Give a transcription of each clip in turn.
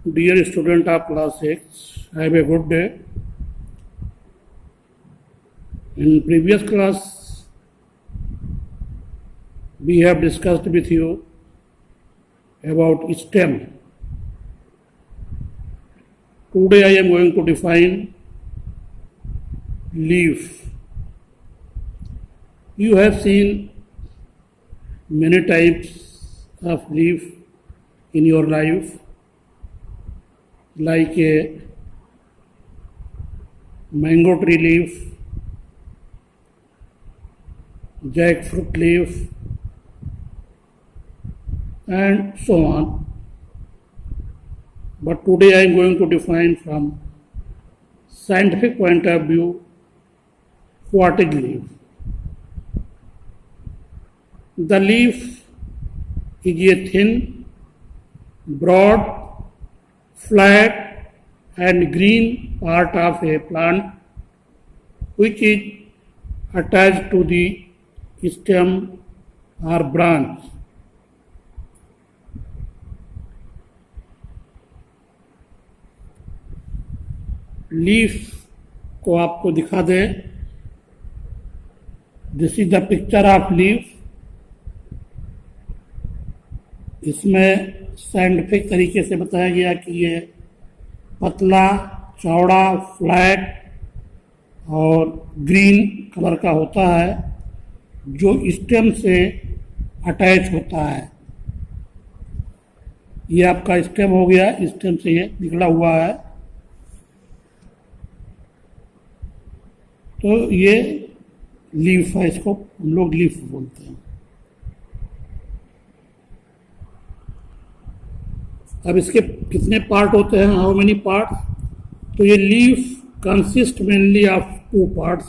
Dear student of class 6, have a good day. In previous class, we have discussed with you about stem. Today I am going to define leaf. You have seen many types of leaf in your life, like a mango tree leaf, jackfruit leaf, and so on. But today I am going to define from scientific point of view what is leaf. The leaf is a thin, broad, flat and green part of a plant which is attached to the stem or branch. Leaf को आपको दिखा दे, this is the picture of leaf. इसमें scientific तरीके से बताया गया कि ये पतला, चौड़ा, फ्लैट और ग्रीन कलर का होता है जो स्टेम से अटैच होता है. ये आपका स्टेम हो गया, स्टेम से ये निकला हुआ है. तो ये लीफ है, इसको हम लोग लीफ बोलते हैं. अब इसके कितने पार्ट होते हैं, हाउ मेनी पार्ट्स? तो ये leaf consist mainly of two parts,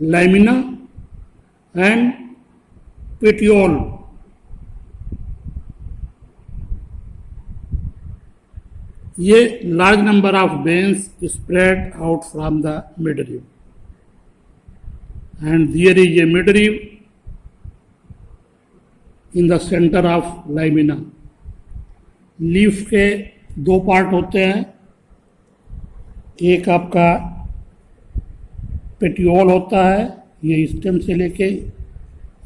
lamina and petiole. ये large number of veins spread out from the midrib and there is a midrib in the center of lamina. Leaf के दो part होते हैं, एक आपका petiole होता है, ये स्टेम से लेके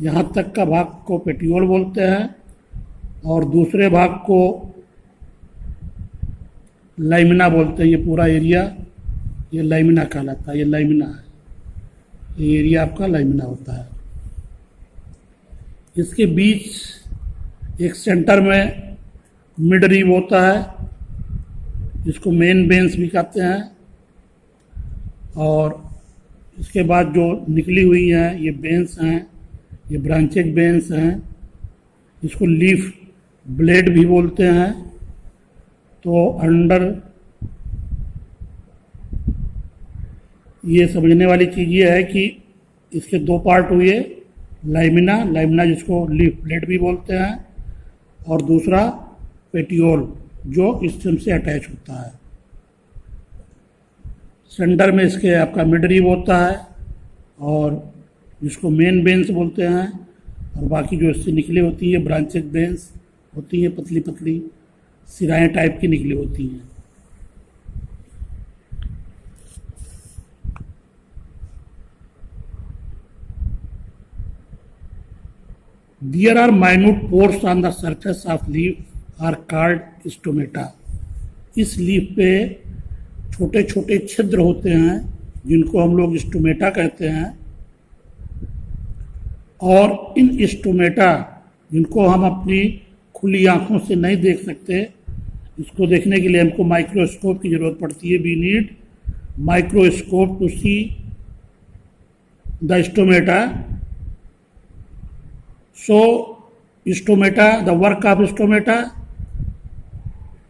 यहाँ तक का भाग को पेटियोल बोलते हैं, और दूसरे भाग को लाइमिना बोलते हैं. ये पूरा एरिया ये लाइमिना कहलाता है, ये लाइमिना है, ये एरिया आपका लाइमिना होता है. इसके बीच एक सेंटर में मिडरिव होता है, जिसको मेन बेंस भी कहते हैं, और इसके बाद जो निकली हुई हैं ये बेंस हैं, ये ब्रांचेज बेंस हैं. इसको लीफ ब्लेड भी बोलते हैं. तो अंडर ये समझने वाली चीज़ ये है कि इसके दो पार्ट हुए, लाइमिना जिसको लीफ ब्लेड भी बोलते हैं, और दूसरा पेटियोल जो स्टेम से अटैच होता है. सेंटर में इसके आपका मिडरिव होता है, और जिसको मेन बेंस बोलते हैं, और बाकी जो इससे निकले होती है ब्रांचेज बेंस होती हैं, पतली पतली सिराएँ टाइप की निकली होती हैं. There are minute pores on the surface of leaf are called stomata. इस लीफ पे छोटे छोटे छिद्र होते हैं जिनको हम लोग स्टोमेटा कहते हैं, और इन स्टोमेटा जिनको हम अपनी खुली आंखों से नहीं देख सकते, इसको देखने के लिए हमको माइक्रोस्कोप की ज़रूरत पड़ती है. We need microscope to see the stomata. So stomata, the work of stomata,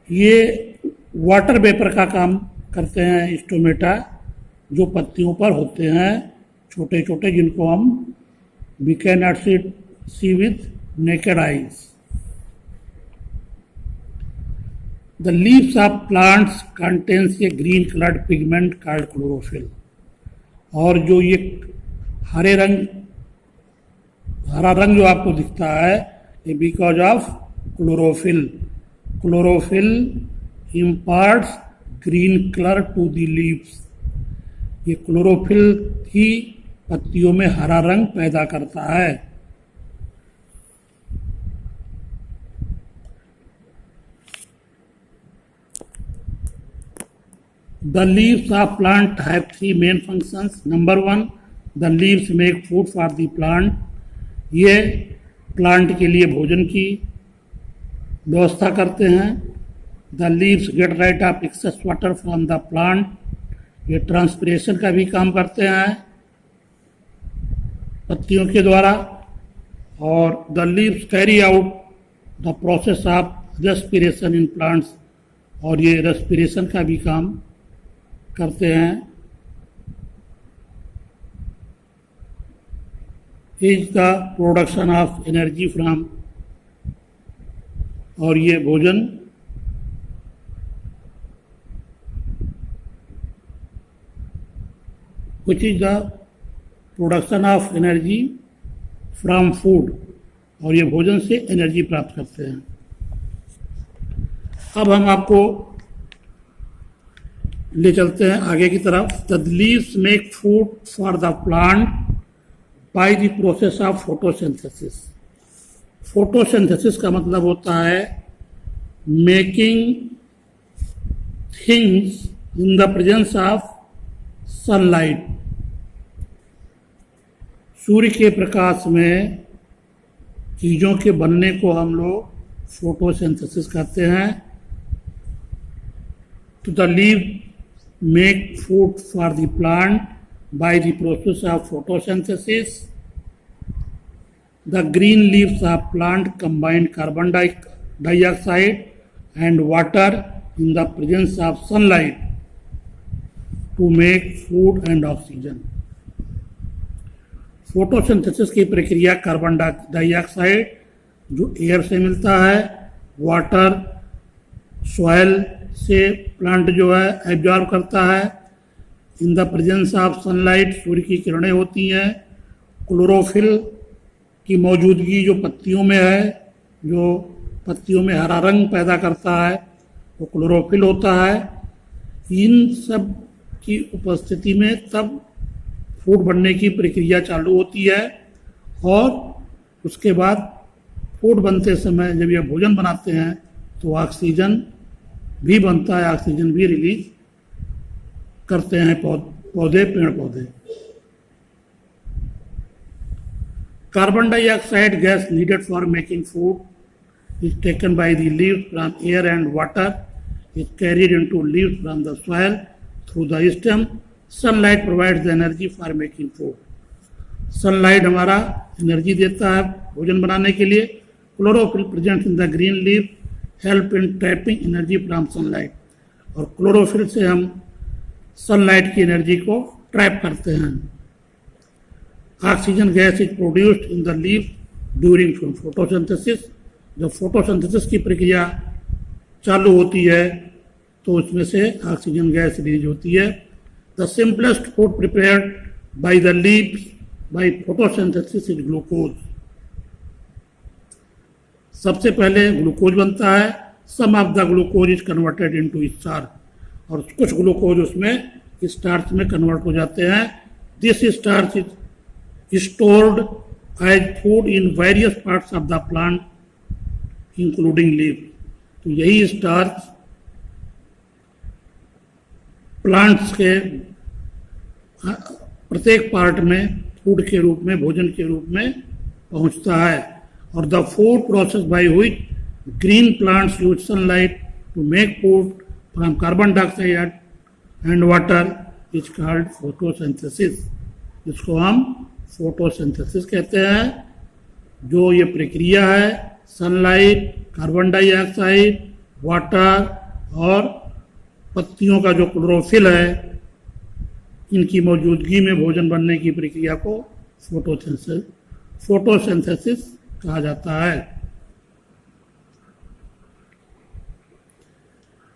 ये वाटर वेपर का काम करते हैं. स्टोमेटा जो पत्तियों पर होते हैं छोटे छोटे, जिनको हम we can not see with naked eyes. The leaves of plants contains a green coloured pigment called chlorophyll. और जो ये हरा रंग जो आपको दिखता है, because of chlorophyll. Chlorophyll imparts green color to the leaves. ये क्लोरोफिल ही पत्तियों में हरा रंग पैदा करता है। The leaves of plant have three main functions. Number one, the leaves make food for the plant. ये प्लांट के लिए भोजन की व्यवस्था करते हैं। The leaves get rid of excess water from the plant. ये ट्रांसपिरेशन का भी काम करते हैं पत्तियों के द्वारा। और the leaves carry out the process of respiration in plants. और ये रेस्पिरेशन का भी काम करते हैं। Is the production of energy from, और ये भोजन which is the production of energy from food, और ये भोजन से एनर्जी प्राप्त करते हैं। अब हम आपको ले चलते हैं आगे की तरफ। The leaves make food for the plant by the process of photosynthesis. Photosynthesis का मतलब होता है making things in the presence of sunlight. सूर्य के प्रकाश में चीज़ों के बनने को हम लोग फोटोसिंथेसिस कहते हैं। तो the leave make food for the plant by the process of photosynthesis. The green leaves of plant combine carbon dioxide and water in the presence of sunlight to make food and oxygen. Photosynthesis की प्रक्रिया carbon dioxide जो air से मिलता है, water soil से plant जो है absorb करता है। In the presence of sunlight, सूर्य की किरणें होती हैं। क्लोरोफिल की मौजूदगी जो पत्तियों में है, जो पत्तियों में हरा रंग पैदा करता है, वो क्लोरोफिल होता है। इन सब की उपस्थिति में तब फूड बनने की प्रक्रिया चालू होती है। और उसके बाद फूड बनते समय जब ये भोजन बनाते हैं तो ऑक्सीजन भी बनता है, ऑक्सीजन भी रिलीज करते हैं पौधे, पेड़ पौधे। Carbon dioxide gas needed for making food is taken by the leaves from air and water, is carried into leaves from the soil through the stem. Sunlight provides the energy for making food. Sunlight हमारा energy देता है भोजन बनाने के लिए। Chlorophyll present in the green leaf help in trapping energy from sunlight, और chlorophyll से हम सनलाइट की एनर्जी को ट्रैप करते हैं। Oxygen gas is produced in the leaf during photosynthesis. जब फोटोसिंथेसिस की प्रक्रिया चालू होती है तो उसमें से ऑक्सीजन गैस रिलीज होती है। The simplest food prepared by the leaves by photosynthesis is glucose. सबसे पहले ग्लूकोज बनता है। Some of the glucose is converted into starch, और कुछ ग्लूकोज उसमें स्टार्च में कन्वर्ट हो जाते हैं। This starch is stored as food in various parts of the plant including leaf. तो यही स्टार्च प्लांट्स के प्रत्येक पार्ट में फूड के रूप में, भोजन के रूप में पहुंचता है। और the food process by which green plants use sunlight to make food from carbon dioxide and water is called photosynthesis. जिसको हम फोटोसिंथेसिस कहते हैं। जो ये प्रक्रिया है सनलाइट, कार्बन डाइऑक्साइड, वाटर और पत्तियों का जो क्लोरोफिल है, इनकी मौजूदगी में भोजन बनने की प्रक्रिया को फोटोसिंथेसिस कहा जाता है।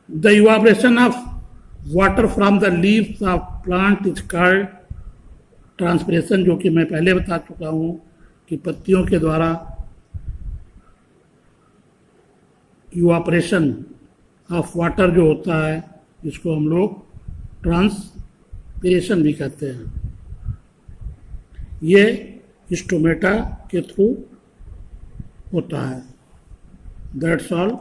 The evaporation of water from the leaves of plant is called transpiration, जो कि मैं पहले बता चुका हूं कि पत्तियों के द्वारा इवापोरेशन ऑफ वाटर जो होता है, जिसको हम लोग ट्रांसपीरेशन भी कहते हैं, ये स्टोमेटा के थ्रू होता है। That's all.